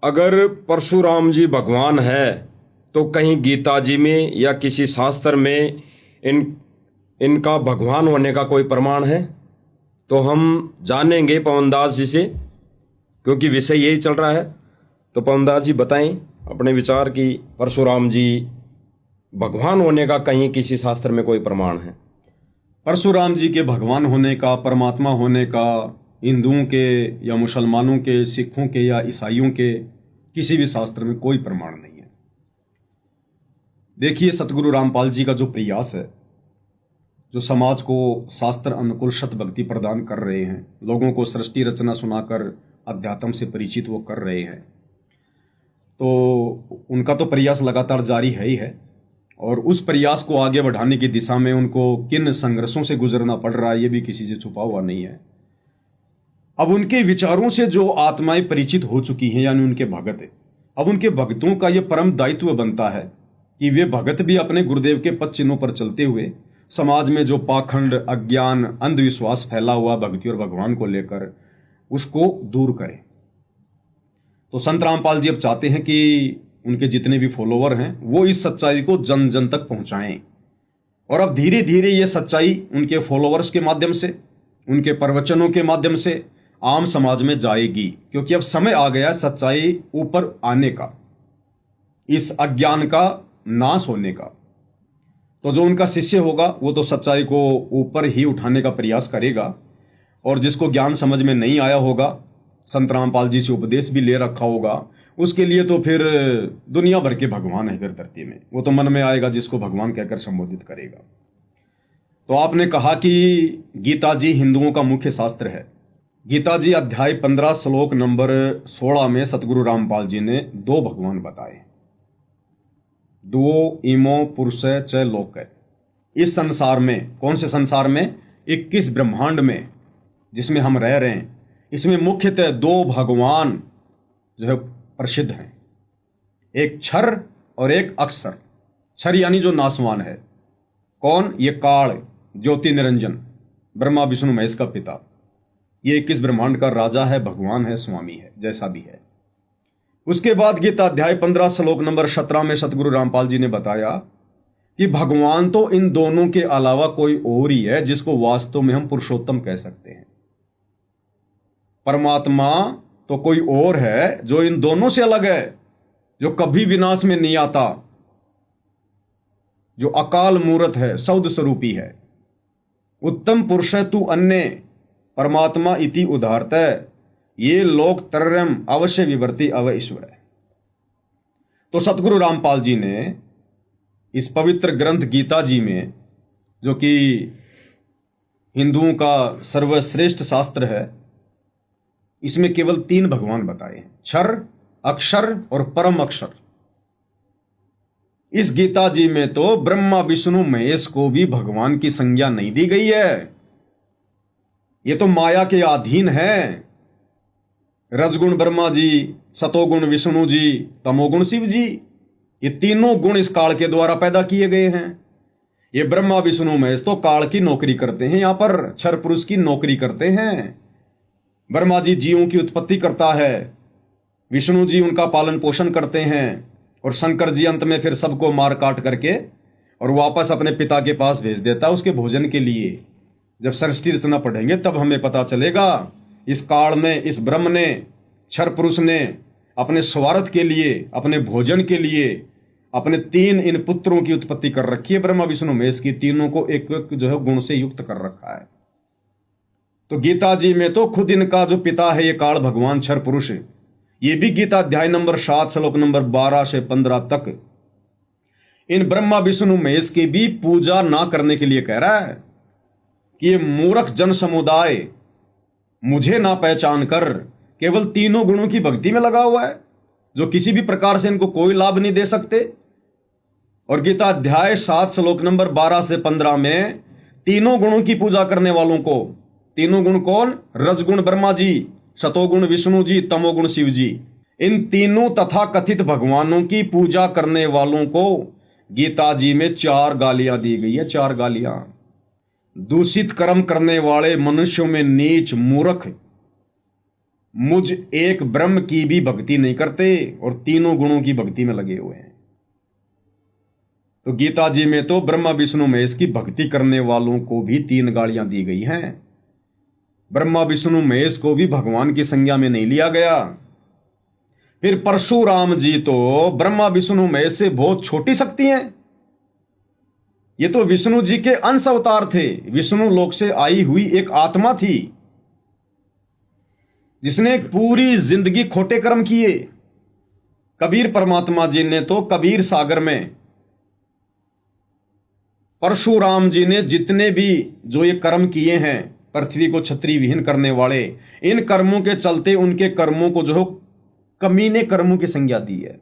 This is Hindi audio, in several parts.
अगर परशुराम जी भगवान है तो कहीं गीता जी में या किसी शास्त्र में इन इनका भगवान होने का कोई प्रमाण है? तो हम जानेंगे पवनदास जी से, क्योंकि विषय यही चल रहा है। तो पवनदास जी बताएं अपने विचार कि परशुराम जी भगवान होने का कहीं किसी शास्त्र में कोई प्रमाण है? परशुराम जी के भगवान होने का, परमात्मा होने का हिंदुओं के या मुसलमानों के, सिखों के या ईसाइयों के किसी भी शास्त्र में कोई प्रमाण नहीं है। देखिए, सतगुरु रामपाल जी का जो प्रयास है, जो समाज को शास्त्र अनुकूल शत भक्ति प्रदान कर रहे हैं, लोगों को सृष्टि रचना सुनाकर अध्यात्म से परिचित वो कर रहे हैं, तो उनका तो प्रयास लगातार जारी है ही है। और उस प्रयास को आगे बढ़ाने की दिशा में उनको किन संघर्षों से गुजरना पड़ रहा है, ये भी किसी से छुपा हुआ नहीं है। अब उनके विचारों से जो आत्माएं परिचित हो चुकी हैं, यानी उनके भगत है, अब उनके भक्तों का यह परम दायित्व बनता है कि वे भगत भी अपने गुरुदेव के पद चिन्हों पर चलते हुए समाज में जो पाखंड, अज्ञान, अंधविश्वास फैला हुआ भक्ति और भगवान को लेकर, उसको दूर करें। तो संत रामपाल जी अब चाहते हैं कि उनके जितने भी फॉलोवर हैं वो इस सच्चाई को जन जन तक पहुंचाएं। और अब धीरे धीरे ये सच्चाई उनके फॉलोवर्स के माध्यम से, उनके प्रवचनों के माध्यम से आम समाज में जाएगी, क्योंकि अब समय आ गया सच्चाई ऊपर आने का, इस अज्ञान का नाश होने का। तो जो उनका शिष्य होगा वो तो सच्चाई को ऊपर ही उठाने का प्रयास करेगा, और जिसको ज्ञान समझ में नहीं आया होगा, संत रामपाल जी से उपदेश भी ले रखा होगा, उसके लिए तो फिर दुनिया भर के भगवान है फिर धरती में, वो तो मन में आएगा जिसको भगवान कहकर संबोधित करेगा। तो आपने कहा कि गीता जी हिंदुओं का मुख्य शास्त्र है। गीता जी अध्याय 15 श्लोक नंबर 16 में सतगुरु रामपाल जी ने दो भगवान बताए, दुओ इमो पुरुष च लोक। इस संसार में, कौन से संसार में? 21 ब्रह्मांड में जिसमें हम रह रहे हैं, इसमें मुख्यतः दो भगवान जो है प्रसिद्ध हैं, एक क्षर और एक अक्षर। क्षर यानी जो नासवान है, कौन? ये काल, ज्योति निरंजन, ब्रह्मा विष्णु महेश का पिता। ये 21 ब्रह्मांड का राजा है, भगवान है, स्वामी है, जैसा भी है। उसके बाद गीता अध्याय 15 श्लोक नंबर 17 में सतगुरु रामपाल जी ने बताया कि भगवान तो इन दोनों के अलावा कोई और ही है जिसको वास्तव में हम पुरुषोत्तम कह सकते हैं। परमात्मा तो कोई और है जो इन दोनों से अलग है, जो कभी विनाश में नहीं आता, जो अकाल मूर्त है, सौद स्वरूपी है। उत्तम पुरुष है तू अन्य, परमात्मा इति उदारत, ये लोक तरम अवश्य विवर्ति अव ईश्वर। तो सतगुरु रामपाल जी ने इस पवित्र ग्रंथ गीता जी में, जो कि हिंदुओं का सर्वश्रेष्ठ शास्त्र है, इसमें केवल 3 भगवान बताए हैं, क्षर, अक्षर और परम अक्षर। इस गीता जी में तो ब्रह्मा विष्णु महेश को भी भगवान की संज्ञा नहीं दी गई है। ये तो माया के अधीन है। रजगुण ब्रह्मा जी, सतोगुण विष्णु जी, तमोगुण शिव जी, ये तीनों गुण इस काल के द्वारा पैदा किए गए हैं। ये ब्रह्मा विष्णु महेश तो काल की नौकरी करते हैं, यहां पर क्षर पुरुष की नौकरी करते हैं। ब्रह्मा जी जीवों की उत्पत्ति करता है, विष्णु जी उनका पालन पोषण करते हैं, और शंकर जी अंत में फिर सबको मार काट करके और वापस अपने पिता के पास भेज देता है उसके भोजन के लिए। जब सृष्टि रचना पढ़ेंगे तब हमें पता चलेगा इस काल में, इस ब्रह्म ने, क्षर पुरुष ने अपने स्वार्थ के लिए, अपने भोजन के लिए अपने 3 इन पुत्रों की उत्पत्ति कर रखी है, ब्रह्मा विष्णु महेश की। तीनों को एक एक जो है गुण से युक्त कर रखा है। तो गीता जी में तो खुद इनका जो पिता है, ये काल भगवान क्षर पुरुष है। ये भी गीता अध्याय नंबर 7 श्लोक नंबर 12 से 15 तक इन ब्रह्मा विष्णु महेश की भी पूजा ना करने के लिए कह रहा है कि ये मूर्ख जन समुदाय मुझे ना पहचान कर केवल तीनों गुणों की भक्ति में लगा हुआ है, जो किसी भी प्रकार से इनको कोई लाभ नहीं दे सकते। और गीता अध्याय 7 श्लोक नंबर 12 से 15 में तीनों गुणों की पूजा करने वालों को, तीनों गुण कौन? रजगुण ब्रह्मा जी, सतोगुण विष्णु जी, तमोगुण शिव जी, इन तीनों तथा कथित भगवानों की पूजा करने वालों को गीता जी में 4 गालियां दी गई है। 4 गालियां। दूषित कर्म करने वाले मनुष्यों में नीच, मूर्ख, मुझ एक ब्रह्म की भी भक्ति नहीं करते और तीनों गुणों की भक्ति में लगे हुए हैं। तो गीता जी में तो ब्रह्मा विष्णु महेश की भक्ति करने वालों को भी 3 गालियां दी गई हैं। ब्रह्मा विष्णु महेश को भी भगवान की संज्ञा में नहीं लिया गया। फिर परशुराम जी तो ब्रह्मा विष्णु महेश से बहुत छोटी शक्ति हैं। ये तो विष्णु जी के अंश अवतार थे, विष्णु लोक से आई हुई एक आत्मा थी जिसने एक पूरी जिंदगी खोटे कर्म किए। कबीर परमात्मा जी ने तो कबीर सागर में परशुराम जी ने जितने भी जो ये कर्म किए हैं, पृथ्वी को छत्री विहीन करने वाले, इन कर्मों के चलते उनके कर्मों को जो कमीने कर्मों की संज्ञा दी है।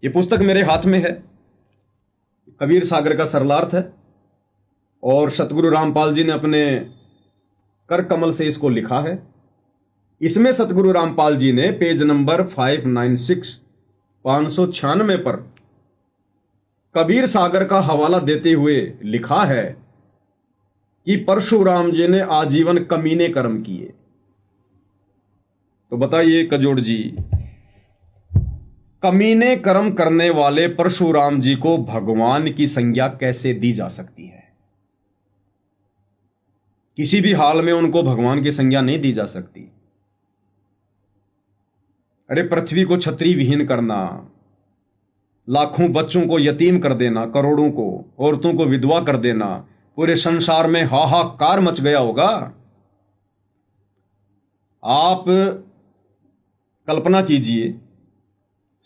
ये पुस्तक मेरे हाथ में है, कबीर सागर का सरलार्थ है, और सतगुरु रामपाल जी ने अपने कर कमल से इसको लिखा है। इसमें सतगुरु रामपाल जी ने पेज नंबर 596 पर कबीर सागर का हवाला देते हुए लिखा है कि परशुराम जी ने आजीवन कमीने कर्म किए। तो बताइए कजोड़ जी, कमीने कर्म करने वाले परशुराम जी को भगवान की संज्ञा कैसे दी जा सकती है? किसी भी हाल में उनको भगवान की संज्ञा नहीं दी जा सकती। अरे पृथ्वी को छत्री विहीन करना, लाखों बच्चों को यतीम कर देना, करोड़ों को औरतों को विधवा कर देना, पूरे संसार में हाहाकार मच गया होगा। आप कल्पना कीजिए,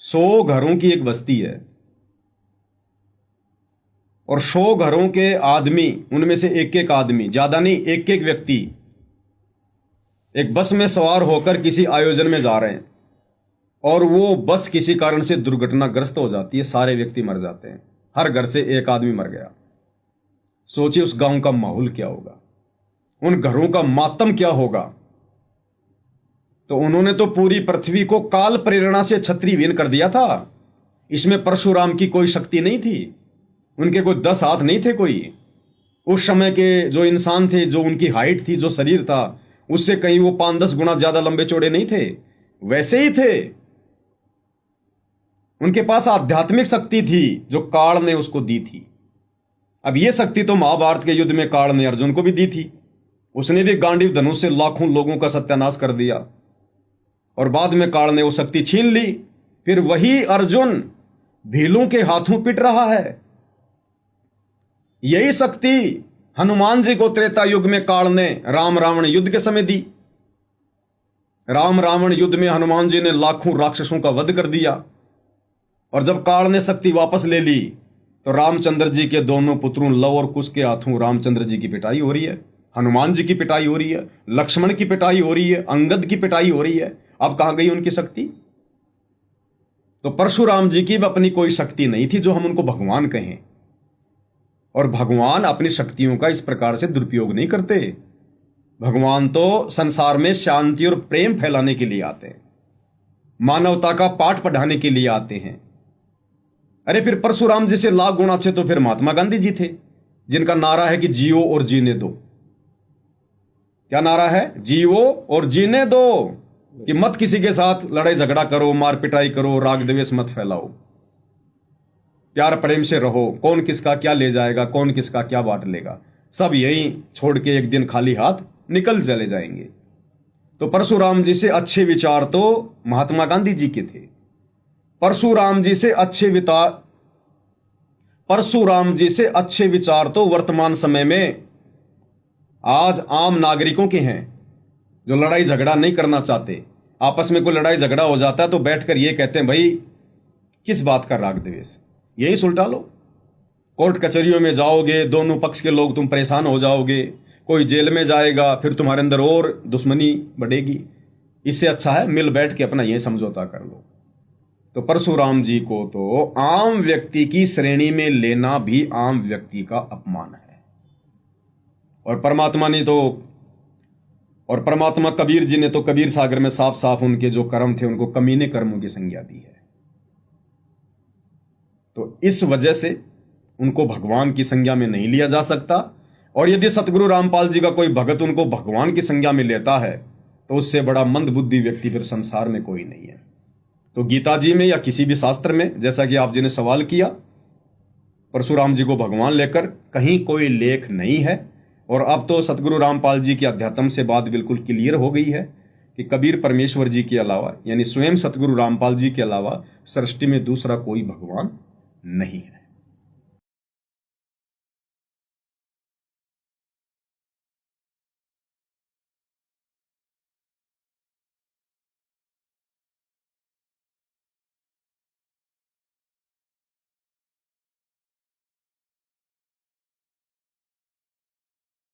100 घरों की एक बस्ती है और 100 घरों के आदमी, उनमें से एक एक आदमी, ज्यादा नहीं, एक एक व्यक्ति एक बस में सवार होकर किसी आयोजन में जा रहे हैं और वो बस किसी कारण से दुर्घटनाग्रस्त हो जाती है, सारे व्यक्ति मर जाते हैं, हर घर से एक आदमी मर गया। सोचिए उस गांव का माहौल क्या होगा, उन घरों का मातम क्या होगा। तो उन्होंने तो पूरी पृथ्वी को काल प्रेरणा से छत्रीविहीन कर दिया था। इसमें परशुराम की कोई शक्ति नहीं थी, उनके कोई 10 हाथ नहीं थे कोई। उस समय के जो इंसान थे, जो उनकी हाइट थी, जो शरीर था, उससे कहीं वो 5-10 गुना ज्यादा लंबे चौड़े नहीं थे, वैसे ही थे। उनके पास आध्यात्मिक शक्ति थी जो काल ने उसको दी थी। अब यह शक्ति तो महाभारत के युद्ध में काल ने अर्जुन को भी दी थी। उसने भी गांडीव धनुष से लाखों लोगों का सत्यानाश कर दिया और बाद में काल ने वो शक्ति छीन ली। फिर वही अर्जुन भीलों के हाथों पिट रहा है। यही शक्ति हनुमान जी को त्रेता युग में काल ने राम रावण युद्ध के समय दी। राम रावण युद्ध में हनुमान जी ने लाखों राक्षसों का वध कर दिया और जब काल ने शक्ति वापस ले ली तो रामचंद्र जी के दोनों पुत्रों लव और कुश के हाथों रामचंद्र जी की पिटाई हो रही है, हनुमान जी की पिटाई हो रही है, लक्ष्मण की पिटाई हो रही है, अंगद की पिटाई हो रही है। अब कहां गई उनकी शक्ति? तो परशुराम जी की भी अपनी कोई शक्ति नहीं थी जो हम उनको भगवान कहें। और भगवान अपनी शक्तियों का इस प्रकार से दुरुपयोग नहीं करते। भगवान तो संसार में शांति और प्रेम फैलाने के लिए आते हैं, मानवता का पाठ पढ़ाने के लिए आते हैं। अरे फिर परशुराम जी से लाख गुना अच्छे तो फिर महात्मा गांधी जी थे, जिनका नारा है कि जियो और जीने दो। क्या नारा है? जियो और जीने दो, कि मत किसी के साथ लड़ाई झगड़ा करो, मार पिटाई करो, राग द्वेष मत फैलाओ, प्यार प्रेम से रहो। कौन किसका क्या ले जाएगा, कौन किसका क्या बांट लेगा, सब यही छोड़ के एक दिन खाली हाथ निकल चले जाएंगे। तो परशुराम जी से अच्छे विचार तो महात्मा गांधी जी के थे। परशुराम जी से अच्छे विचार तो वर्तमान समय में आज आम नागरिकों के हैं, जो लड़ाई झगड़ा नहीं करना चाहते। आपस में कोई लड़ाई झगड़ा हो जाता है तो बैठकर ये कहते हैं, भाई किस बात का राग द्वेष, यही सुलटा लो। कोर्ट कचहरियों में जाओगे, दोनों पक्ष के लोग तुम परेशान हो जाओगे, कोई जेल में जाएगा, फिर तुम्हारे अंदर और दुश्मनी बढ़ेगी। इससे अच्छा है मिल बैठ के अपना ये समझौता कर लो। तो परशुराम जी को तो आम व्यक्ति की श्रेणी में लेना भी आम व्यक्ति का अपमान है। और परमात्मा कबीर जी ने तो कबीर सागर में साफ साफ उनके जो कर्म थे उनको कमीने कर्मों की संज्ञा दी है। तो इस वजह से उनको भगवान की संज्ञा में नहीं लिया जा सकता। और यदि सतगुरु रामपाल जी का कोई भगत उनको भगवान की संज्ञा में लेता है तो उससे बड़ा मंदबुद्धि व्यक्ति फिर संसार में कोई नहीं है। तो गीता जी में या किसी भी शास्त्र में, जैसा कि आप जी ने सवाल किया, परशुराम जी को भगवान लेकर कहीं कोई लेख नहीं है। और अब तो सतगुरु रामपाल जी की अध्यात्म से बात बिल्कुल क्लियर हो गई है कि कबीर परमेश्वर जी के अलावा, यानी स्वयं सतगुरु रामपाल जी के अलावा सृष्टि में दूसरा कोई भगवान नहीं है।